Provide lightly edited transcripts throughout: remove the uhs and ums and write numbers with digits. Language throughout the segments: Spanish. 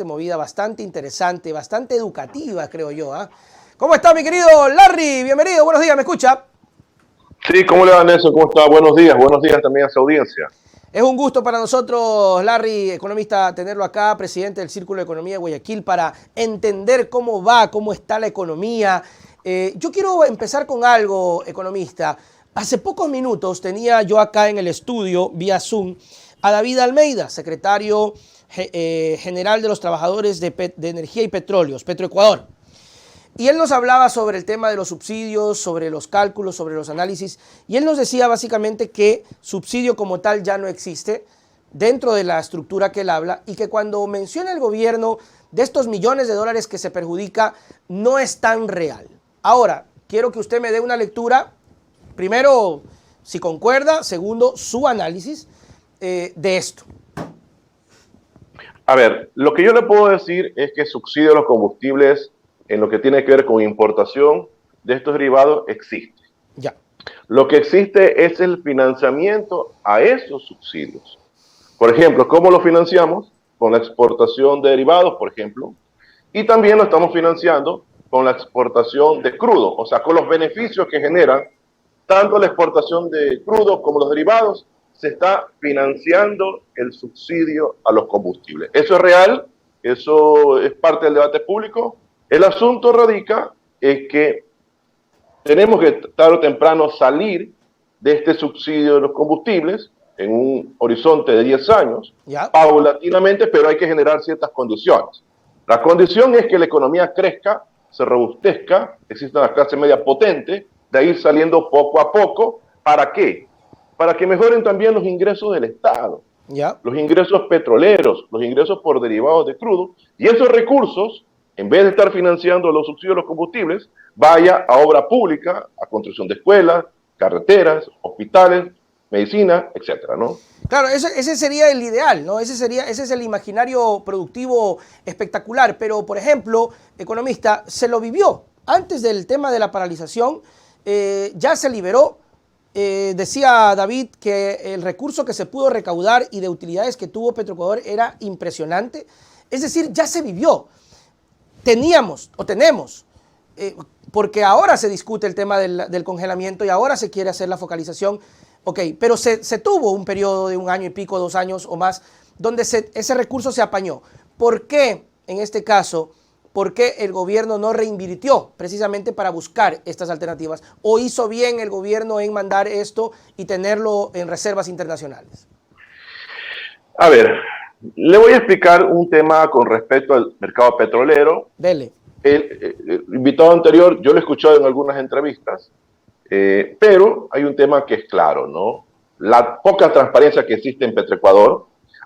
Movida bastante interesante, bastante educativa, creo yo. ¿Cómo está, mi querido Larry? Bienvenido, buenos días, ¿me escucha? Sí, ¿cómo le va, Nelson? ¿Cómo está? Buenos días también a su audiencia. Es un gusto para nosotros, Larry, economista, tenerlo acá, presidente del Círculo de Economía de Guayaquil, para entender cómo va, cómo está la economía. Yo quiero empezar con algo, economista. Hace pocos minutos tenía yo acá en el estudio, vía Zoom, a David Almeida, secretario general de los trabajadores de energía y petróleos, Petroecuador. Y él nos hablaba sobre el tema de los subsidios, sobre los cálculos, sobre los análisis, y él nos decía básicamente que subsidio como tal ya no existe dentro de la estructura que él habla, y que cuando menciona el gobierno de estos millones de dólares que se perjudica, no es tan real. Ahora, quiero que usted me dé una lectura, primero, si concuerda, segundo, su análisis de esto. A ver, lo que yo le puedo decir es que subsidio a los combustibles en lo que tiene que ver con importación de estos derivados existe. Ya. Lo que existe es el financiamiento a esos subsidios. Por ejemplo, ¿cómo lo financiamos? Con la exportación de derivados, por ejemplo, y también lo estamos financiando con la exportación de crudo, o sea, con los beneficios que generan tanto la exportación de crudo como los derivados. Se está financiando el subsidio a los combustibles. Eso es real, eso es parte del debate público. El asunto radica en que tenemos que tarde o temprano salir de este subsidio de los combustibles en un horizonte de 10 años, paulatinamente, pero hay que generar ciertas condiciones. La condición es que la economía crezca, se robustezca, exista una clase media potente, de ir saliendo poco a poco. ¿Para qué? Para que mejoren también los ingresos del Estado, los ingresos petroleros, los ingresos por derivados de crudo, y esos recursos, en vez de estar financiando los subsidios de los combustibles, vaya a obra pública, a construcción de escuelas, carreteras, hospitales, medicina, etcétera, ¿no? Claro, ese sería el ideal, ¿no? Ese es el imaginario productivo espectacular, pero, por ejemplo, economista, se lo vivió. Antes del tema de la paralización, ya se liberó. Decía David que el recurso que se pudo recaudar y de utilidades que tuvo Petroecuador era impresionante. Es decir, ya se vivió. Teníamos o tenemos, porque ahora se discute el tema del congelamiento y ahora se quiere hacer la focalización. Ok, pero se tuvo un periodo de 1 año y pico, 2 años o más, donde ese recurso se apañó. ¿Por qué, en este caso, por qué el gobierno no reinvirtió precisamente para buscar estas alternativas? ¿O hizo bien el gobierno en mandar esto y tenerlo en reservas internacionales? A ver, le voy a explicar un tema con respecto al mercado petrolero. Dele. El invitado anterior, yo lo he escuchado en algunas entrevistas, pero hay un tema que es claro, ¿no? La poca transparencia que existe en Petroecuador.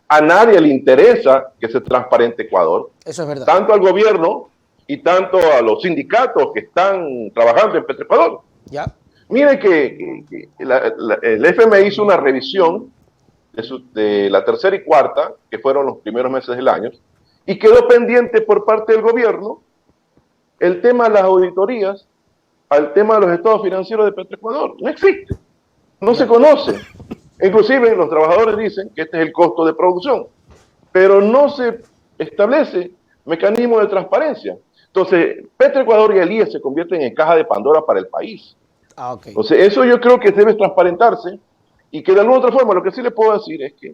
A nadie le interesa que se transparente Ecuador. Eso es verdad. Tanto al gobierno y tanto a los sindicatos que están trabajando en Petroecuador. Ya. Mire que el FMI hizo una revisión de la tercera y cuarta, que fueron los primeros meses del año, y quedó pendiente por parte del gobierno el tema de las auditorías al tema de los estados financieros de Petroecuador. No existe, no se conoce. Inclusive los trabajadores dicen que este es el costo de producción, pero no se establece mecanismo de transparencia. Entonces, Petroecuador y el IES se convierten en caja de Pandora para el país. Okay. Entonces, eso yo creo que debe transparentarse, y que de alguna otra forma lo que sí le puedo decir es que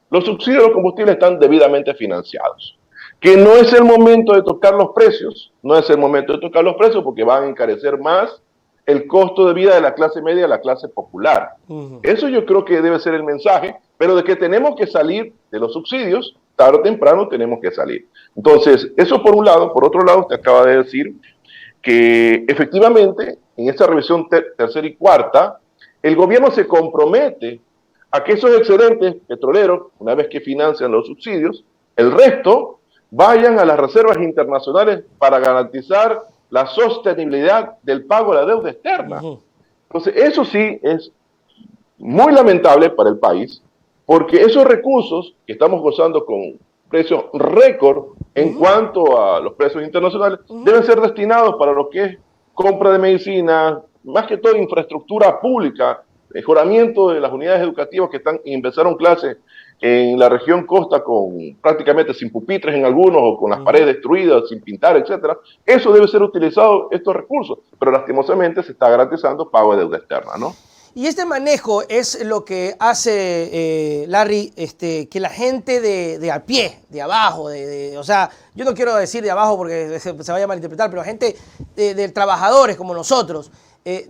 los subsidios de los combustibles están debidamente financiados. Que no es el momento de tocar los precios, no es el momento de tocar los precios porque van a encarecer más el costo de vida de la clase media y de la clase popular. Eso yo creo que debe ser el mensaje, pero de que tenemos que salir de los subsidios, tarde o temprano tenemos que salir. Entonces, eso por un lado. Por otro lado, usted acaba de decir que efectivamente en esta revisión tercera y cuarta, el gobierno se compromete a que esos excedentes petroleros, una vez que financian los subsidios, el resto vayan a las reservas internacionales para garantizar la sostenibilidad del pago de la deuda externa. Entonces, eso sí es muy lamentable para el país, porque esos recursos que estamos gozando con precios récord en cuanto a los precios internacionales deben ser destinados para lo que es compra de medicina, más que todo infraestructura pública, mejoramiento de las unidades educativas que empezaron clases en la región costa con prácticamente sin pupitres en algunos o con las paredes destruidas, sin pintar, etcétera. Eso debe ser utilizado, estos recursos, pero lastimosamente se está garantizando pago de deuda externa, ¿no? Y este manejo es lo que hace, Larry, que la gente de a pie, de abajo, o sea, yo no quiero decir de abajo porque se vaya a malinterpretar, pero la gente de trabajadores como nosotros,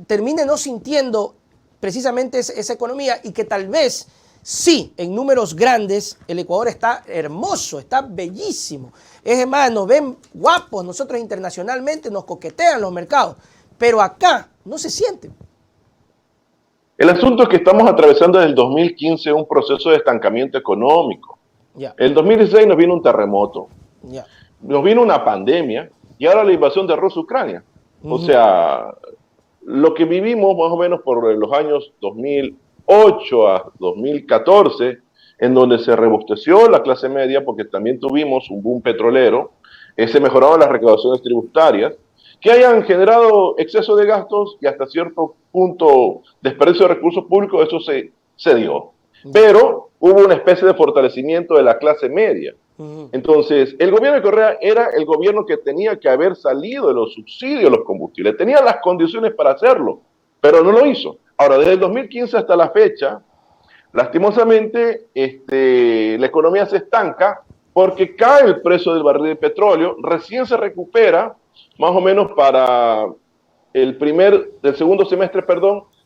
termine no sintiendo precisamente esa economía y que tal vez sí, en números grandes, el Ecuador está hermoso, está bellísimo. Es más, nos ven guapos, nosotros internacionalmente nos coquetean los mercados, pero acá no se siente. El asunto es que estamos atravesando desde el 2015 un proceso de estancamiento económico. El 2016 nos vino un terremoto, nos vino una pandemia y ahora la invasión de Rusia a Ucrania. O sea, lo que vivimos más o menos por los años 2008 a 2014, en donde se robusteció la clase media porque también tuvimos un boom petrolero, se mejoraron las recaudaciones tributarias, que hayan generado exceso de gastos y hasta cierto punto desperdicio de recursos públicos, eso se dio. Pero hubo una especie de fortalecimiento de la clase media. Entonces, el gobierno de Correa era el gobierno que tenía que haber salido de los subsidios a los combustibles. Tenía las condiciones para hacerlo, pero no lo hizo. Ahora, desde el 2015 hasta la fecha, lastimosamente, la economía se estanca porque cae el precio del barril de petróleo, recién se recupera más o menos para del segundo semestre,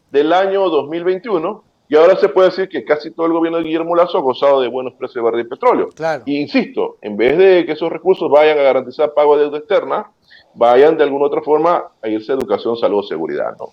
del año 2021, y ahora se puede decir que casi todo el gobierno de Guillermo Lasso ha gozado de buenos precios de barril de petróleo. Claro. Y insisto, en vez de que esos recursos vayan a garantizar pago de deuda externa, vayan de alguna otra forma a irse a educación, salud, seguridad, ¿no?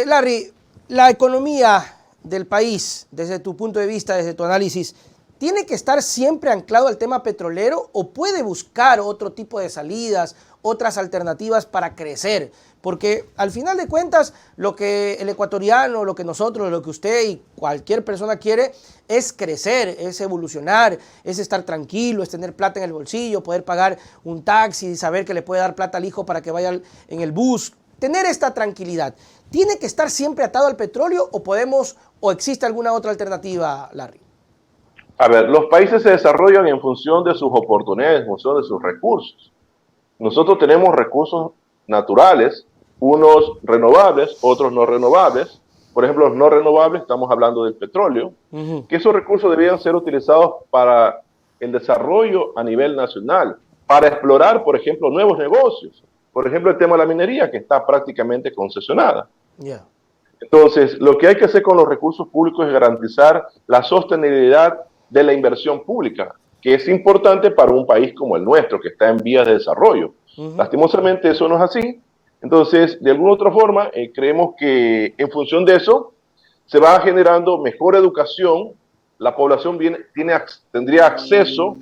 Larry, la economía del país, desde tu punto de vista, desde tu análisis, ¿tiene que estar siempre anclado al tema petrolero o puede buscar otro tipo de salidas, otras alternativas para crecer? Porque al final de cuentas, lo que el ecuatoriano, lo que nosotros, lo que usted y cualquier persona quiere es crecer, es evolucionar, es estar tranquilo, es tener plata en el bolsillo, poder pagar un taxi, saber que le puede dar plata al hijo para que vaya en el bus, tener esta tranquilidad. ¿Tiene que estar siempre atado al petróleo o existe alguna otra alternativa, Larry? A ver, los países se desarrollan en función de sus oportunidades, en función de sus recursos. Nosotros tenemos recursos naturales, unos renovables, otros no renovables. Por ejemplo, los no renovables, estamos hablando del petróleo, que esos recursos debían ser utilizados para el desarrollo a nivel nacional, para explorar, por ejemplo, nuevos negocios. Por ejemplo, el tema de la minería, que está prácticamente concesionada. Entonces, lo que hay que hacer con los recursos públicos es garantizar la sostenibilidad de la inversión pública, que es importante para un país como el nuestro, que está en vías de desarrollo. Lastimosamente eso no es así. Entonces, de alguna otra forma, creemos que en función de eso se va generando mejor educación, la población tendría acceso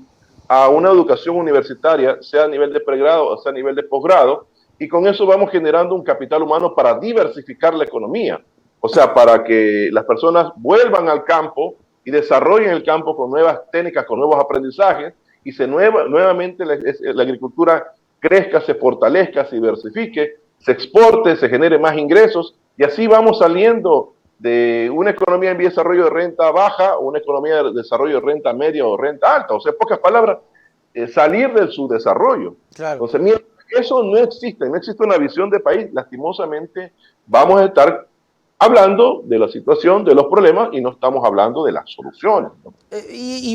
a una educación universitaria, sea a nivel de pregrado o sea a nivel de posgrado, y con eso vamos generando un capital humano para diversificar la economía, o sea, para que las personas vuelvan al campo y desarrollen el campo con nuevas técnicas, con nuevos aprendizajes, y nuevamente la agricultura crezca, se fortalezca, se diversifique, se exporte, se genere más ingresos, y así vamos saliendo de una economía en vía de desarrollo de renta baja a una economía de desarrollo de renta media o renta alta. O sea, en pocas palabras, salir del subdesarrollo. Claro. Entonces, mira, eso no existe una visión de país. Lastimosamente, vamos a estar hablando de la situación, de los problemas, y no estamos hablando de las soluciones, ¿no?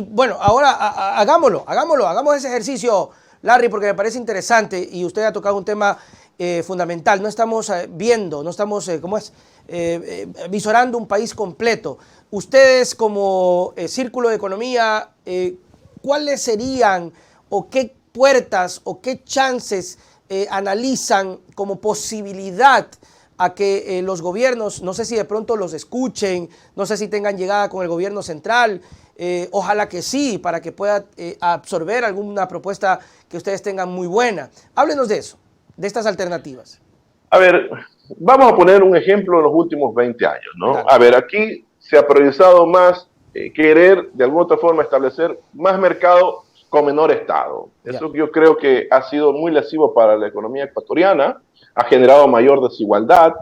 Bueno, ahora hagamos ese ejercicio, Larry, porque me parece interesante y usted ha tocado un tema fundamental. No estamos viendo, no estamos, visorando un país completo. Ustedes como Círculo de Economía, ¿cuáles serían o qué puertas o qué chances analizan como posibilidad a que los gobiernos, no sé si de pronto los escuchen, no sé si tengan llegada con el gobierno central, ojalá que sí, para que pueda absorber alguna propuesta que ustedes tengan muy buena? Háblenos de eso, de estas alternativas. A ver, vamos a poner un ejemplo en los últimos 20 años, ¿no? Claro. A ver, aquí se ha priorizado más querer de alguna otra forma establecer más mercado con menor Estado. Eso yo creo que ha sido muy lesivo para la economía ecuatoriana, ha generado mayor desigualdad.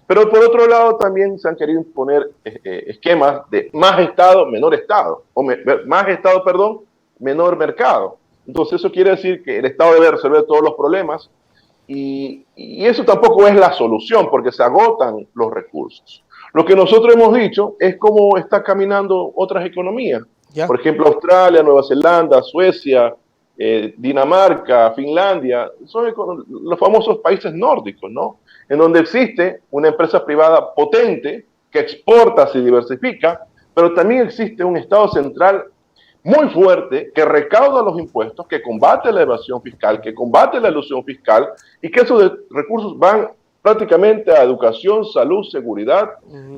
Pero por otro lado también se han querido imponer esquemas de más Estado, menor Estado, o más Estado, perdón, menor mercado. Entonces eso quiere decir que el Estado debe resolver todos los problemas y eso tampoco es la solución porque se agotan los recursos. Lo que nosotros hemos dicho es cómo está caminando otras economías. ¿Ya? Por ejemplo, Australia, Nueva Zelanda, Suecia, Dinamarca, Finlandia, son los famosos países nórdicos, ¿no? En donde existe una empresa privada potente que exporta, se diversifica, pero también existe un Estado central muy fuerte que recauda los impuestos, que combate la evasión fiscal, que combate la elusión fiscal y que esos recursos van prácticamente a educación, salud, seguridad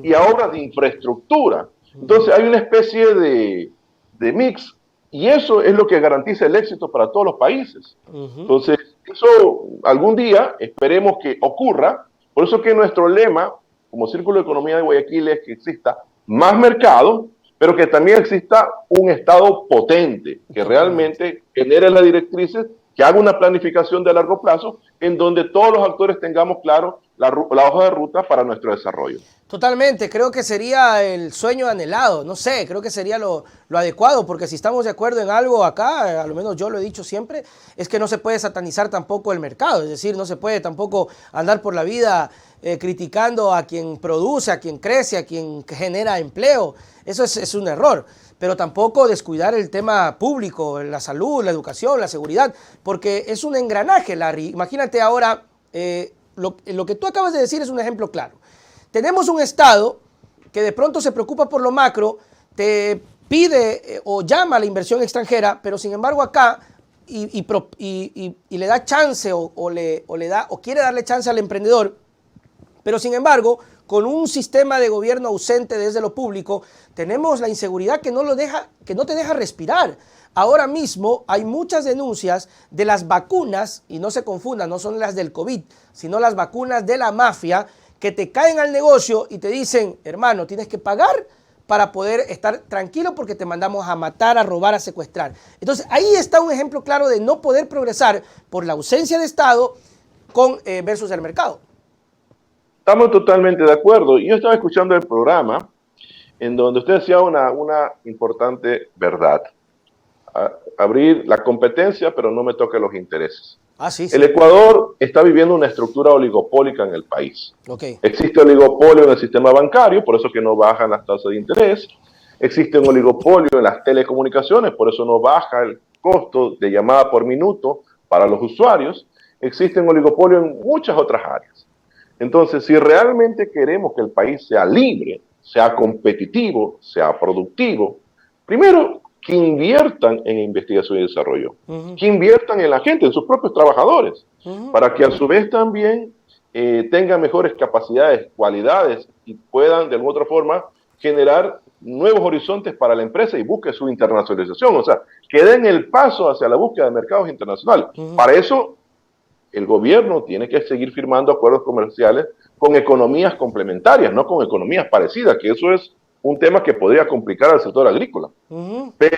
y a obras de infraestructura. Entonces hay una especie de mix y eso es lo que garantiza el éxito para todos los países. Entonces, eso algún día esperemos que ocurra. Por eso que nuestro lema, como Círculo de Economía de Guayaquil, es que exista más mercado, pero que también exista un Estado potente, que realmente genere las directrices, que haga una planificación de largo plazo, en donde todos los actores tengamos claro la hoja de ruta para nuestro desarrollo. Totalmente, creo que sería el sueño anhelado, no sé, creo que sería lo adecuado, porque si estamos de acuerdo en algo acá, a lo menos yo lo he dicho siempre, es que no se puede satanizar tampoco el mercado, es decir, no se puede tampoco andar por la vida criticando a quien produce, a quien crece, a quien genera empleo, eso es un error, pero tampoco descuidar el tema público, la salud, la educación, la seguridad, porque es un engranaje, Larry. Imagínate ahora, lo que tú acabas de decir es un ejemplo claro. Tenemos un Estado que de pronto se preocupa por lo macro, te pide o llama a la inversión extranjera, pero sin embargo acá y le da chance o quiere darle chance al emprendedor, pero sin embargo con un sistema de gobierno ausente desde lo público, tenemos la inseguridad que no te deja respirar. Ahora mismo hay muchas denuncias de las vacunas, y no se confundan, no son las del COVID, sino las vacunas de la mafia, que te caen al negocio y te dicen, hermano, tienes que pagar para poder estar tranquilo porque te mandamos a matar, a robar, a secuestrar. Entonces, ahí está un ejemplo claro de no poder progresar por la ausencia de Estado versus el mercado. Estamos totalmente de acuerdo. Yo estaba escuchando el programa en donde usted decía una importante verdad. Abrir la competencia, pero no me toque los intereses. Sí. El Ecuador está viviendo una estructura oligopólica en el país. Okay. Existe oligopolio en el sistema bancario, por eso que no bajan las tasas de interés. Existe un oligopolio en las telecomunicaciones, por eso no baja el costo de llamada por minuto para los usuarios. Existe un oligopolio en muchas otras áreas. Entonces, si realmente queremos que el país sea libre, sea competitivo, sea productivo, primero, que inviertan en investigación y desarrollo, que inviertan en la gente, en sus propios trabajadores, para que a su vez también tengan mejores capacidades, cualidades y puedan de alguna otra forma generar nuevos horizontes para la empresa y busque su internacionalización, o sea, que den el paso hacia la búsqueda de mercados internacionales. Para eso, el gobierno tiene que seguir firmando acuerdos comerciales con economías complementarias, no con economías parecidas, que eso es un tema que podría complicar al sector agrícola. Pero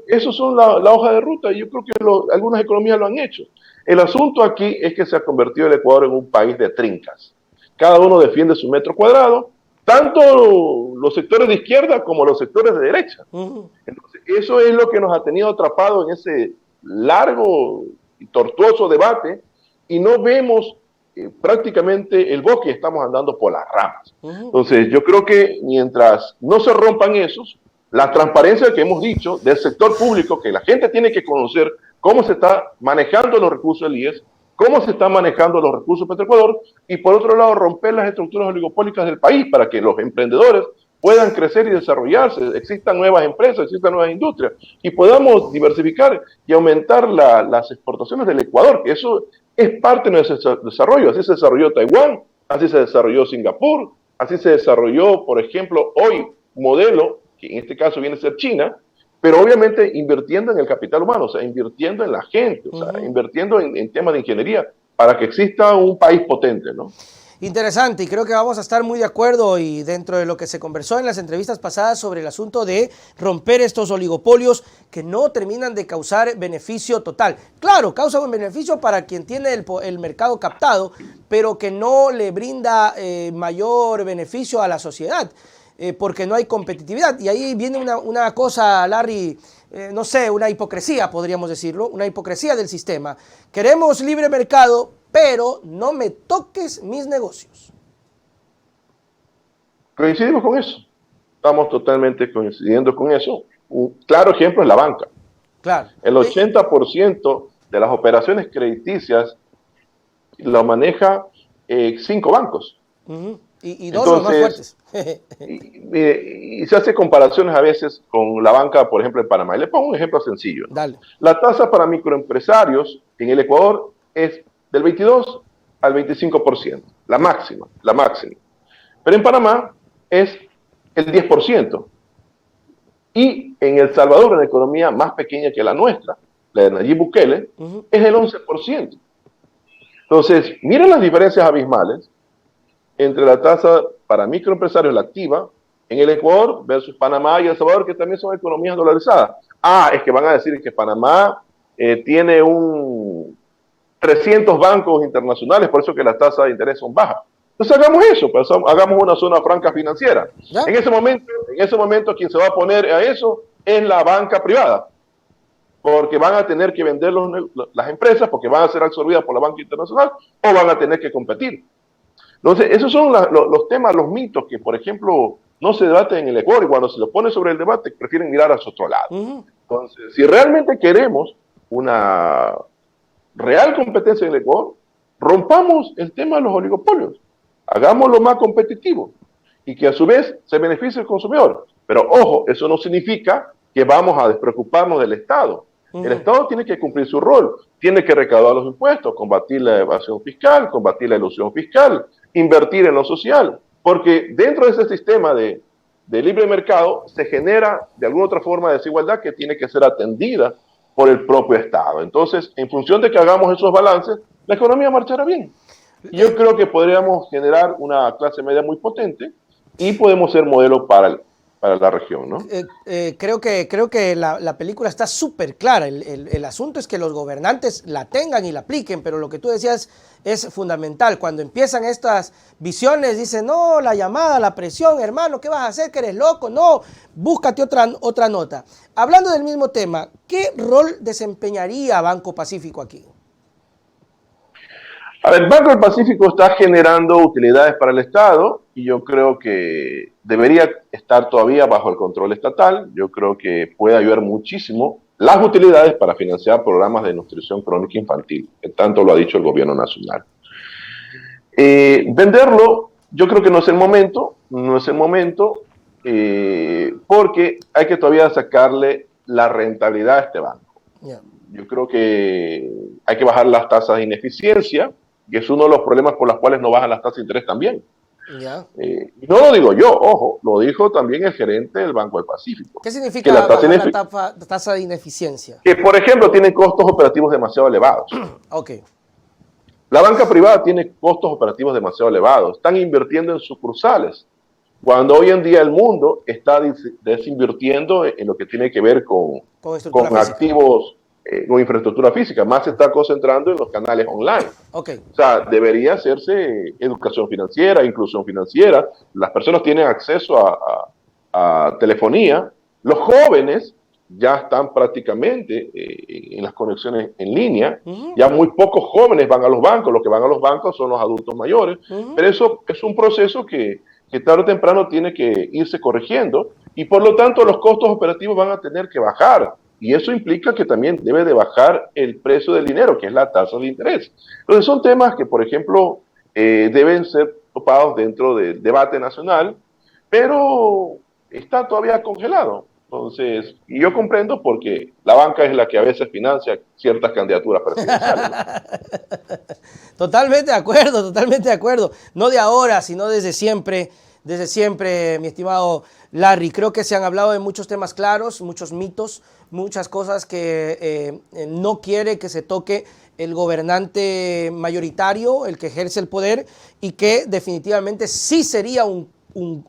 eso son la hoja de ruta y yo creo que algunas economías lo han hecho. El asunto aquí es que se ha convertido el Ecuador en un país de trincas. Cada uno defiende su metro cuadrado, tanto los sectores de izquierda como los sectores de derecha. Entonces, eso es lo que nos ha tenido atrapados en ese largo y tortuoso debate y no vemos prácticamente el bosque, estamos andando por las ramas. Entonces, yo creo que mientras no se rompan esos, la transparencia que hemos dicho del sector público, que la gente tiene que conocer cómo se está manejando los recursos del IES, cómo se están manejando los recursos de Petroecuador, y por otro lado, romper las estructuras oligopólicas del país para que los emprendedores puedan crecer y desarrollarse, existan nuevas empresas, existan nuevas industrias, y podamos diversificar y aumentar las exportaciones del Ecuador, que eso es parte de nuestro desarrollo. Así se desarrolló Taiwán, así se desarrolló Singapur, así se desarrolló, por ejemplo, hoy modelo, que en este caso viene a ser China, pero obviamente invirtiendo en el capital humano, o sea, invirtiendo en la gente, o sea, invirtiendo en temas de ingeniería, para que exista un país potente, ¿no? Interesante, y creo que vamos a estar muy de acuerdo y dentro de lo que se conversó en las entrevistas pasadas sobre el asunto de romper estos oligopolios que no terminan de causar beneficio total. Claro, causa un beneficio para quien tiene el mercado captado, pero que no le brinda mayor beneficio a la sociedad, porque no hay competitividad. Y ahí viene una cosa, Larry, no sé, una hipocresía, podríamos decirlo, una hipocresía del sistema. Queremos libre mercado, pero no me toques mis negocios. Coincidimos con eso. Estamos totalmente coincidiendo con eso. Un claro ejemplo es la banca. Claro. El 80% de las operaciones crediticias lo maneja 5 bancos. Y dos los más fuertes. y se hace comparaciones a veces con la banca, por ejemplo, en Panamá. Y le pongo un ejemplo sencillo, ¿no? Dale. La tasa para microempresarios en el Ecuador es del 22 al 25%, la máxima. Pero en Panamá es el 10%. Y en El Salvador, una economía más pequeña que la nuestra, la de Nayib Bukele, es el 11%. Entonces, miren las diferencias abismales entre la tasa para microempresarios, la activa, en el Ecuador versus Panamá y El Salvador, que también son economías dolarizadas. Es que van a decir que Panamá tiene 300 bancos internacionales, por eso que las tasas de interés son bajas. Entonces hagamos eso, pues, hagamos una zona franca financiera. ¿Ya? En ese momento quien se va a poner a eso es la banca privada, porque van a tener que vender las empresas, porque van a ser absorbidas por la banca internacional, o van a tener que competir. Entonces, esos son los temas, los mitos que, por ejemplo, no se debaten en el Ecuador, y cuando se los pone sobre el debate, prefieren mirar hacia otro lado. Entonces, si realmente queremos una real competencia en el Ecuador, rompamos el tema de los oligopolios, hagámoslo más competitivo y que a su vez se beneficie el consumidor. Pero ojo, eso no significa que vamos a despreocuparnos del Estado. El Estado tiene que cumplir su rol, tiene que recaudar los impuestos, combatir la evasión fiscal, combatir la ilusión fiscal, invertir en lo social, porque dentro de ese sistema de libre mercado se genera de alguna otra forma desigualdad que tiene que ser atendida por el propio Estado. Entonces, en función de que hagamos esos balances, la economía marchará bien. Yo creo que podríamos generar una clase media muy potente y podemos ser modelo para la región, ¿no? Creo que la película está súper clara. El asunto es que los gobernantes la tengan y la apliquen, pero lo que tú decías es fundamental. Cuando empiezan estas visiones, dicen, no, la llamada, la presión, hermano, ¿qué vas a hacer? ¿Que eres loco? No, búscate otra nota. Hablando del mismo tema, ¿qué rol desempeñaría Banco Pacífico aquí? A ver, Banco del Pacífico está generando utilidades para el Estado y yo creo que debería estar todavía bajo el control estatal. Yo creo que puede ayudar muchísimo las utilidades para financiar programas de nutrición crónica infantil, que tanto lo ha dicho el gobierno nacional. Venderlo, yo creo que no es el momento, porque hay que todavía sacarle la rentabilidad a este banco. Yeah. Yo creo que hay que bajar las tasas de ineficiencia, que es uno de los problemas por los cuales no bajan las tasas de interés también. Yeah. No lo digo yo, ojo, lo dijo también el gerente del Banco del Pacífico. ¿Qué significa la tasa de ineficiencia? Que, por ejemplo, tienen costos operativos demasiado elevados. Ok. La banca privada tiene costos operativos demasiado elevados. Están invirtiendo en sucursales, cuando hoy en día el mundo está desinvirtiendo en lo que tiene que ver con activos, con infraestructura física. Más se está concentrando en los canales online. Okay. O sea, debería hacerse educación financiera, inclusión financiera. Las personas tienen acceso a telefonía. Los jóvenes ya están prácticamente en las conexiones en línea. Ya muy pocos jóvenes van a los bancos. Los que van a los bancos son los adultos mayores. Pero eso es un proceso que tarde o temprano tiene que irse corrigiendo y por lo tanto los costos operativos van a tener que bajar y eso implica que también debe de bajar el precio del dinero, que es la tasa de interés. Entonces son temas que, por ejemplo, deben ser topados dentro del debate nacional, pero está todavía congelado. Entonces, y yo comprendo porque la banca es la que a veces financia ciertas candidaturas presidenciales. Totalmente de acuerdo. No de ahora, sino desde siempre. desde siempre, mi estimado Larry. Creo que se han hablado de muchos temas claros, muchos mitos, muchas cosas que no quiere que se toque el gobernante mayoritario, el que ejerce el poder, y que definitivamente sí sería un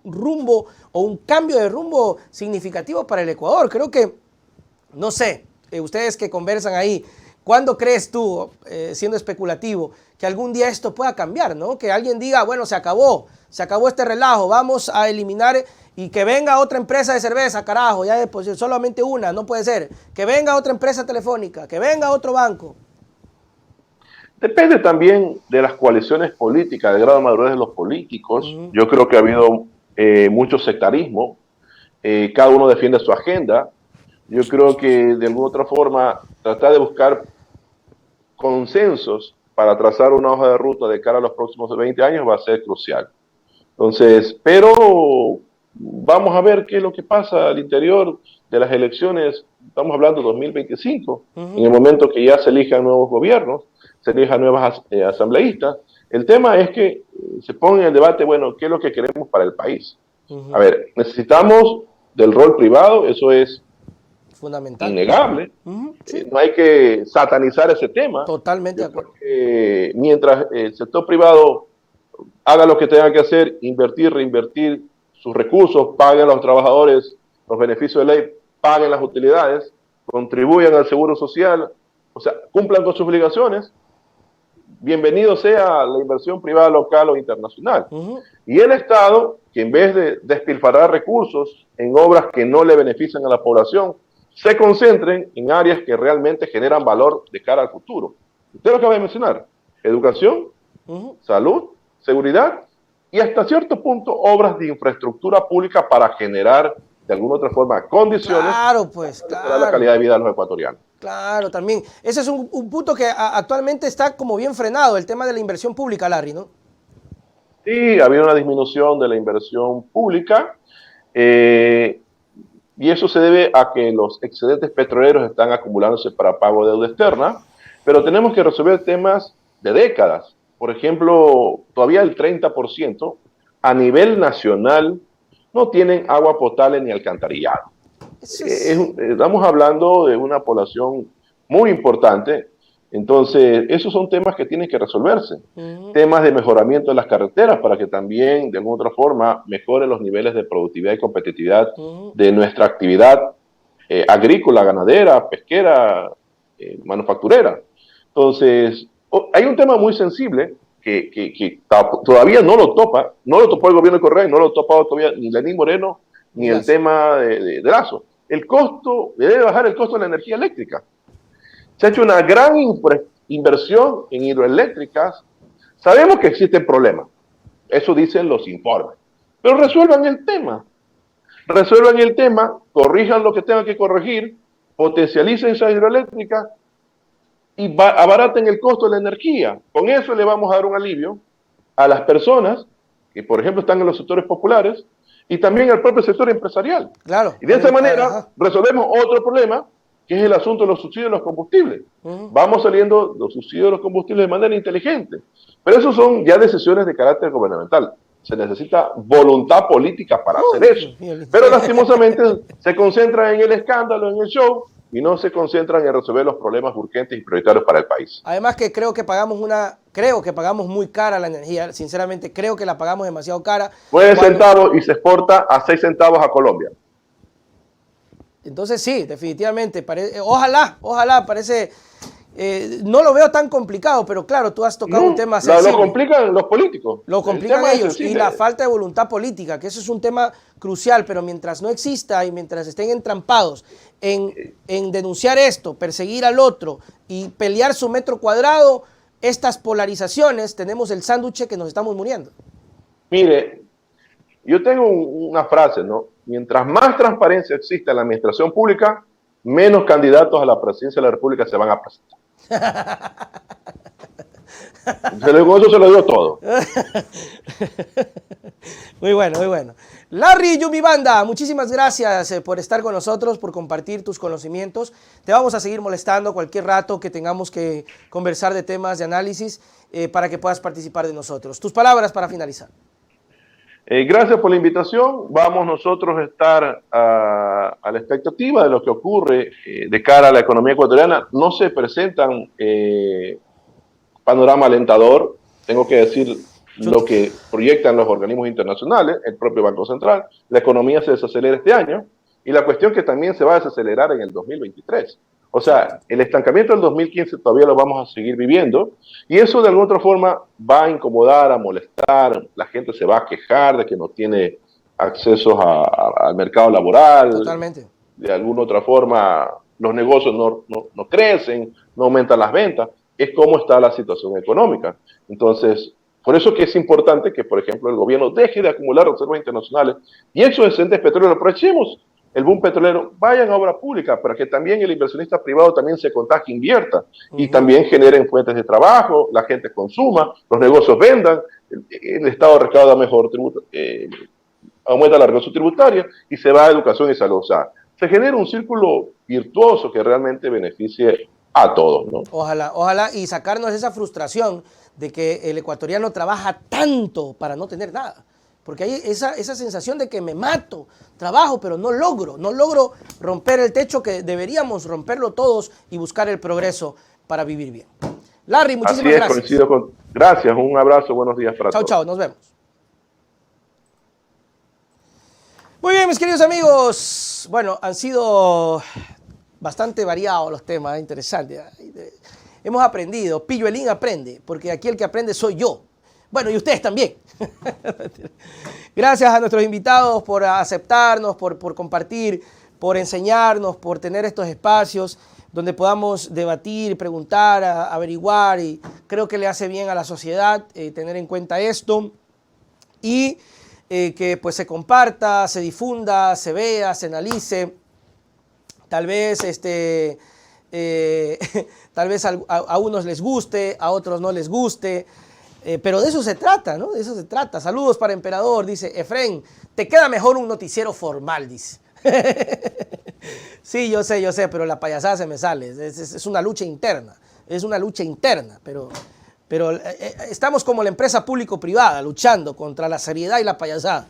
rumbo o un cambio de rumbo significativo para el Ecuador. Creo que, no sé, ustedes que conversan ahí, ¿cuándo crees tú, siendo especulativo, que algún día esto pueda cambiar, ¿no? Que alguien diga, bueno, se acabó este relajo, vamos a eliminar y que venga otra empresa de cerveza, carajo, ya pues, solamente una, no puede ser. Que venga otra empresa telefónica, que venga otro banco. Depende también de las coaliciones políticas, del grado de madurez de los políticos. Yo creo que ha habido mucho sectarismo. Cada uno defiende su agenda. Yo creo que de alguna otra forma tratar de buscar consensos para trazar una hoja de ruta de cara a los próximos 20 años va a ser crucial. Entonces, pero vamos a ver qué es lo que pasa al interior de las elecciones. Estamos hablando de 2025, en el momento que ya se elijan nuevos gobiernos, se elijan nuevas asambleístas. El tema es que se ponga en el debate, bueno, ¿qué es lo que queremos para el país? A ver, necesitamos del rol privado, eso es fundamental, innegable. Sí. No hay que satanizar ese tema. Totalmente de acuerdo. Mientras el sector privado haga lo que tenga que hacer, invertir, reinvertir sus recursos, paguen a los trabajadores los beneficios de ley, paguen las utilidades, contribuyan al seguro social, o sea, cumplan con sus obligaciones, bienvenido sea la inversión privada local o internacional. Y el Estado, que en vez de despilfarrar recursos en obras que no le benefician a la población, se concentren en áreas que realmente generan valor de cara al futuro. Usted lo acaba de mencionar: educación, salud, seguridad y hasta cierto punto obras de infraestructura pública para generar de alguna otra forma condiciones para la calidad de vida de los ecuatorianos. Claro, también. Ese es un punto que actualmente está como bien frenado, el tema de la inversión pública, Larry, ¿no? Sí, ha habido una disminución de la inversión pública y eso se debe a que los excedentes petroleros están acumulándose para pago de deuda externa, pero tenemos que resolver temas de décadas. Por ejemplo, todavía el 30% a nivel nacional no tienen agua potable ni alcantarillado. Estamos hablando de una población muy importante, entonces esos son temas que tienen que resolverse. Temas de mejoramiento de las carreteras para que también de alguna otra forma mejoren los niveles de productividad y competitividad de nuestra actividad agrícola, ganadera, pesquera, manufacturera. Entonces, hay un tema muy sensible que todavía no lo topó el gobierno de Correa y no lo ha topado todavía ni Lenín Moreno ni el tema de Lazo. El costo, debe bajar el costo de la energía eléctrica. Se ha hecho una gran inversión en hidroeléctricas. Sabemos que existen problemas, eso dicen los informes, pero resuelvan el tema, corrijan lo que tengan que corregir, potencialicen esa hidroeléctrica y abaraten el costo de la energía. Con eso le vamos a dar un alivio a las personas que, por ejemplo, están en los sectores populares y también al propio sector empresarial. Claro. Y de esa manera resolvemos otro problema, que es el asunto de los subsidios de los combustibles. Vamos saliendo los subsidios de los combustibles de manera inteligente. Pero eso son ya decisiones de carácter gubernamental. Se necesita voluntad política para hacer eso. Pero lastimosamente se concentran en el escándalo, en el show, y no se concentran en resolver los problemas urgentes y prioritarios para el país. Además que creo que pagamos muy cara la energía. Sinceramente creo que la pagamos demasiado cara. 9 centavos y se exporta a 6 centavos a Colombia. Entonces sí, definitivamente. Ojalá, parece... no lo veo tan complicado, pero claro, tú has tocado un tema sensible. Lo complican los políticos. Lo complican ellos y la falta de voluntad política, que eso es un tema crucial, pero mientras no exista y mientras estén entrampados en denunciar esto, perseguir al otro y pelear su metro cuadrado, estas polarizaciones, tenemos el sándwich que nos estamos muriendo. Mire, yo tengo una frase, ¿no? Mientras más transparencia exista en la administración pública, menos candidatos a la presidencia de la República se van a presentar. Con eso se lo digo todo. Muy bueno, muy bueno. Larry Yumi Banda, muchísimas gracias por estar con nosotros, por compartir tus conocimientos. Te vamos a seguir molestando cualquier rato que tengamos que conversar de temas de análisis para que puedas participar de nosotros. Tus palabras para finalizar. Gracias por la invitación. Vamos nosotros a estar a la expectativa de lo que ocurre de cara a la economía ecuatoriana. No se presentan panorama alentador. Tengo que decir lo que proyectan los organismos internacionales, el propio Banco Central. La economía se desacelera este año y la cuestión que también se va a desacelerar en el 2023. O sea, el estancamiento del 2015 todavía lo vamos a seguir viviendo y eso de alguna otra forma va a incomodar, a molestar, la gente se va a quejar de que no tiene acceso al mercado laboral. Totalmente. De alguna otra forma los negocios no crecen, no aumentan las ventas. Es cómo está la situación económica. Entonces, por eso que es importante que, por ejemplo, el gobierno deje de acumular reservas internacionales y esos excedentes petroleros, aprovechemos el boom petrolero, vayan a obra pública para que también el inversionista privado también se contagie, invierta y también generen fuentes de trabajo, la gente consuma, los negocios vendan, el Estado recauda mejor tributo, aumenta la recaudación tributaria y se va a educación y salud. O sea, se genera un círculo virtuoso que realmente beneficie a todos, ¿no? Ojalá, ojalá, y sacarnos esa frustración de que el ecuatoriano trabaja tanto para no tener nada. Porque hay esa sensación de que me mato, trabajo, pero no logro romper el techo que deberíamos romperlo todos y buscar el progreso para vivir bien. Larry, muchísimas gracias. Gracias, un abrazo, buenos días para todos. Chao, nos vemos. Muy bien, mis queridos amigos. Bueno, han sido bastante variados los temas, interesantes. Hemos aprendido, Pilluelín aprende, porque aquí el que aprende soy yo. Bueno, y ustedes también. Gracias a nuestros invitados por aceptarnos, por compartir, por enseñarnos, por tener estos espacios donde podamos debatir, preguntar, averiguar, y creo que le hace bien a la sociedad tener en cuenta esto y que pues se comparta, se difunda, se vea, se analice. Tal vez a unos les guste, a otros no les guste. Pero de eso se trata, ¿no? De eso se trata. Saludos para Emperador, dice Efren. Te queda mejor un noticiero formal, dice. Sí, yo sé, pero la payasada se me sale. Es una lucha interna. Es una lucha interna, pero estamos como la empresa público-privada, luchando contra la seriedad y la payasada.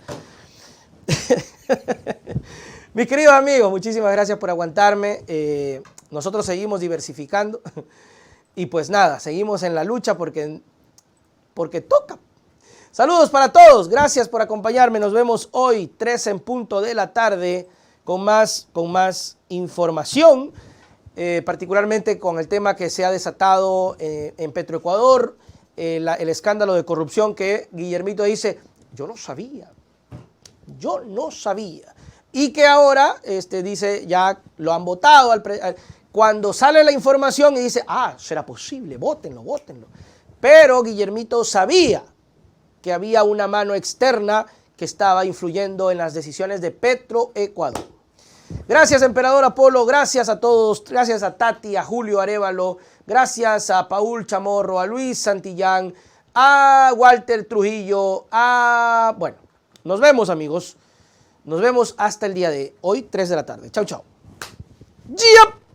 Mis queridos amigos, muchísimas gracias por aguantarme. Nosotros seguimos diversificando. Y pues nada, seguimos en la lucha porque toca. Saludos para todos, gracias por acompañarme. Nos vemos hoy 3 en punto de la tarde con más información, particularmente con el tema que se ha desatado en Petroecuador, el escándalo de corrupción que Guillermito dice, yo no sabía, y que ahora dice, ya lo han votado, cuando sale la información y dice, será posible, vótenlo. Pero Guillermito sabía que había una mano externa que estaba influyendo en las decisiones de Petroecuador. Gracias, Emperador Apolo, gracias a todos, gracias a Tati, a Julio Arévalo, gracias a Paul Chamorro, a Luis Santillán, a Walter Trujillo, bueno, nos vemos, amigos. Nos vemos hasta el día de hoy, 3 de la tarde. Chau, chau. ¡Yep!